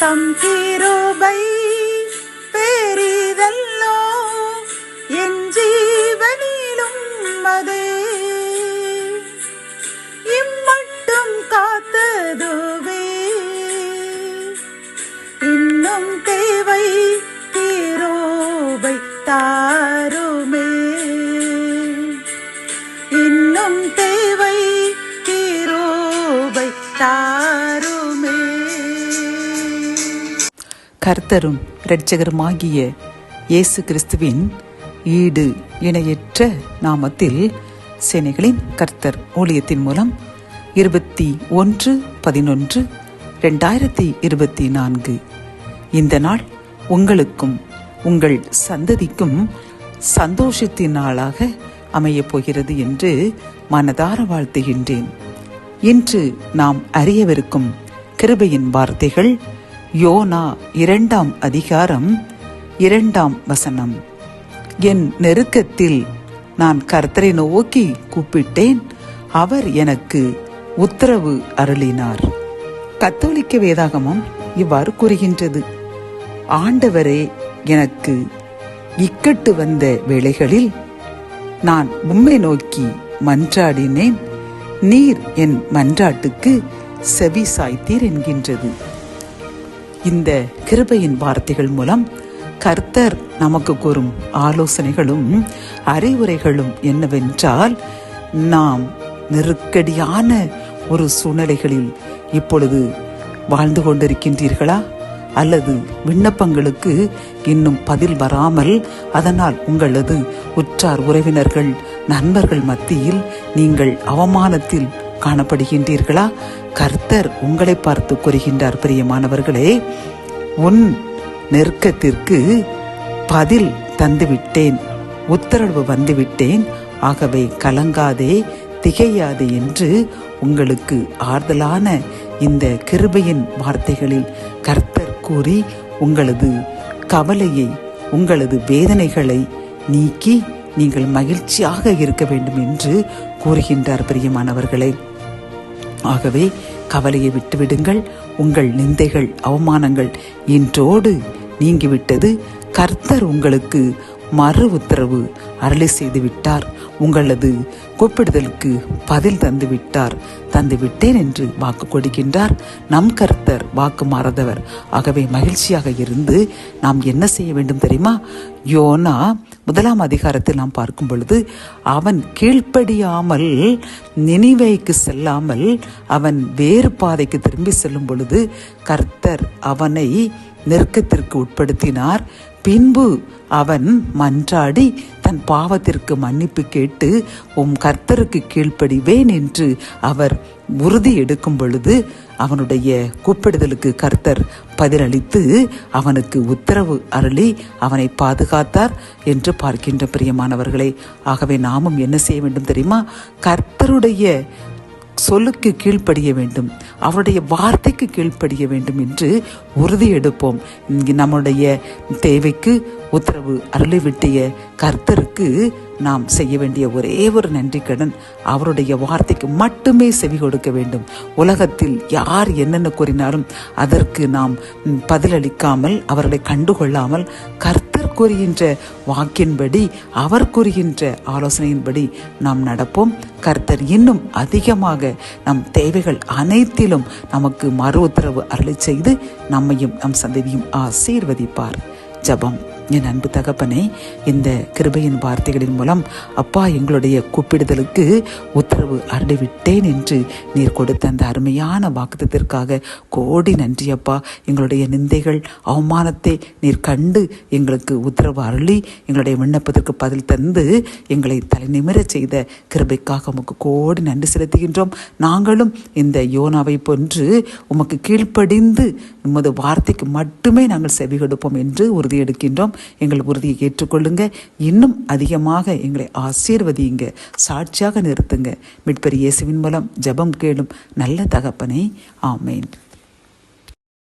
தம் கிருபை பெரிதல்லோ, என் ஜீவனிலும் அதே இம்மட்டும் காத்ததுவே. இன்னும் தேவை கிருபை தாருமே, இன்னும் தேவை கிருபை தாருமே. கர்த்தரும் இரட்சகருமாகிய இயேசு கிறிஸ்துவின் ஈடு இணையற்ற நாமத்தில் சேனைகளின் கர்த்தர் ஊழியத்தின் மூலம் 21/11/2024 இந்த நாள் உங்களுக்கும் உங்கள் சந்ததிக்கும் சந்தோஷத்தின் நாளாக அமையப் போகிறது என்று மனதார வாழ்த்துகின்றேன். இன்று நாம் அறியவிருக்கும் கிருபையின் வார்த்தைகள் யோனா 2ஆம் அதிகாரம் 2ஆம் வசனம். என் நெருக்கத்தில் நான் கர்த்தரை நோக்கி கூப்பிட்டேன், அவர் எனக்கு உத்தரவு அருளினார். கத்தோலிக்க வேதாகமம் இவ்வாறு கூறுகின்றது, ஆண்டவரே எனக்கு இக்கட்டு வந்த வேளைகளில் நான் உம்மை நோக்கி மன்றாடினேன், நீர் என் மன்றாட்டுக்கு செவி சாய்த்தீர் என்கின்றது. இந்த கிருபையின் வார்த்தைகள் மூலம் கர்த்தர் நமக்கு கூறும் ஆலோசனைகளும் அறிவுரைகளும் என்னவென்றால், நாம் நெருக்கடியான ஒரு சூழ்நிலைகளில் இப்பொழுது வாழ்ந்து கொண்டிருக்கின்றீர்களா? அல்லது விண்ணப்பங்களுக்கு இன்னும் பதில் வராமல் அதனால் உங்களது உற்றார் உறவினர்கள் நண்பர்கள் மத்தியில் நீங்கள் அவமானத்தில் காணப்படுகின்றீர்களா? கர்த்தர் உங்களை பார்த்து கூறுகின்றார், பிரியமானவர்களே, உன் நெருக்கத்திற்கு பதில் தந்துவிட்டேன், உத்தரவு வந்துவிட்டேன், ஆகவே கலங்காதே திகையாதே என்று உங்களுக்கு ஆறுதலான இந்த கிருபையின் வார்த்தைகளில் கர்த்தர் கூறி உங்களது கவலையை உங்களது வேதனைகளை நீக்கி நீங்கள் மகிழ்ச்சியாக இருக்க வேண்டும் என்று கூறுகின்றார், பிரியமானவர்களே. ஆகவே கவலையை விட்டுவிடுங்கள். உங்கள் நிந்தைகள் அவமானங்கள் இன்றோடு நீங்கிவிட்டது. கர்த்தர் உங்களுக்கு மறு உத்தரவு அருளி செய்து விட்டார். உங்களது கூப்பிடுதலுக்கு பதில் தந்துவிட்டேன் என்று வாக்கு கொடுக்கின்றார். நம் கர்த்தர் வாக்கு மாறாதவர். ஆகவே மகிழ்ச்சியாக இருந்து நாம் என்ன செய்ய வேண்டும் தெரியுமா? யோனா 1ஆம் அதிகாரத்தில் நாம் பார்க்கும் பொழுது, அவன் கீழ்ப்படியாமல் நினிவேக்கு செல்லாமல் அவன் வேறு பாதைக்கு திரும்பி செல்லும் பொழுது கர்த்தர் அவனை நெருக்கத்திற்கு உட்படுத்தினார். பின்பு அவன் மன்றாடி தன் பாவத்திற்கு மன்னிப்பு கேட்டு கர்த்தருக்கு கீழ்ப்படிவேன் என்று அவர் உறுதி எடுக்கும் பொழுது அவனுடைய கூப்பிடுதலுக்கு கர்த்தர் பதிலளித்து அவனுக்கு உத்தரவு அருளி அவனை பாதுகாத்தார் என்று பார்க்கின்ற பிரியமானவர்களே. ஆகவே நாமும் என்ன செய்ய வேண்டும் தெரியுமா? கர்த்தருடைய சொல்லுக்கு கீழ்ப்படிய வேண்டும், அவருடைய வார்த்தைக்கு கீழ்ப்படிய வேண்டும் என்று உறுதி எடுப்போம். நம்முடைய தேவைக்கு உத்தரவு அருளிவிட்டிய கர்த்தருக்கு நாம் செய்ய வேண்டிய ஒரே ஒரு நன்றி கடன், அவருடைய வார்த்தைக்கு மட்டுமே செவி கொடுக்க வேண்டும். உலகத்தில் யார் என்னென்ன கூறினாலும் அதற்கு நாம் பதிலளிக்காமல் அவர்களை கண்டுகொள்ளாமல் கர்த்தர் கூறுகின்ற வாக்கின்படி அவர் கூறுகின்ற ஆலோசனையின்படி நாம் நடப்போம். கர்த்தர் இன்னும் அதிகமாக நம் தேவைகள் அனைத்திலும் நமக்கு மறு உத்தரவு அருளை செய்து நம்மையும் நம் சந்ததியும் ஆசீர்வதிப்பார். ஜெபம். என் அன்பு தகப்பனே, இந்த கிருபையின் வார்த்தைகளின் மூலம் அப்பா எங்களுடைய கூப்பிடுதலுக்கு உத்தரவு அருளிவிட்டேன் என்று நீர் கொடுத்த அந்த அருமையான வாக்குத்தத்திற்காக கோடி நன்றி அப்பா. எங்களுடைய நிந்தைகள் அவமானத்தை நீர் கண்டு எங்களுக்கு உத்தரவு அருளி எங்களுடைய விண்ணப்பத்திற்கு பதில் தந்து எங்களை தலைநிமிர செய்த கிருபைக்காக உமக்கு கோடி நன்றி செலுத்துகின்றோம். நாங்களும் இந்த யோனாவை போன்று உமக்கு கீழ்ப்படிந்து உமது வார்த்தைக்கு மட்டுமே நாங்கள் செவி கொடுப்போம் என்று உறுதி எடுக்கின்றோம். எங்கள் உறுதியை ஏற்றுக்கொள்ளுங்க. இன்னும் அதிகமாக எங்களை ஆசீர்வதியுங்க, சாட்சியாக நிறுத்துங்க. மீட்பர் இயேசுவின் மூலம் ஜெபம் கேளும் நல்ல தகப்பனே, ஆமேன்.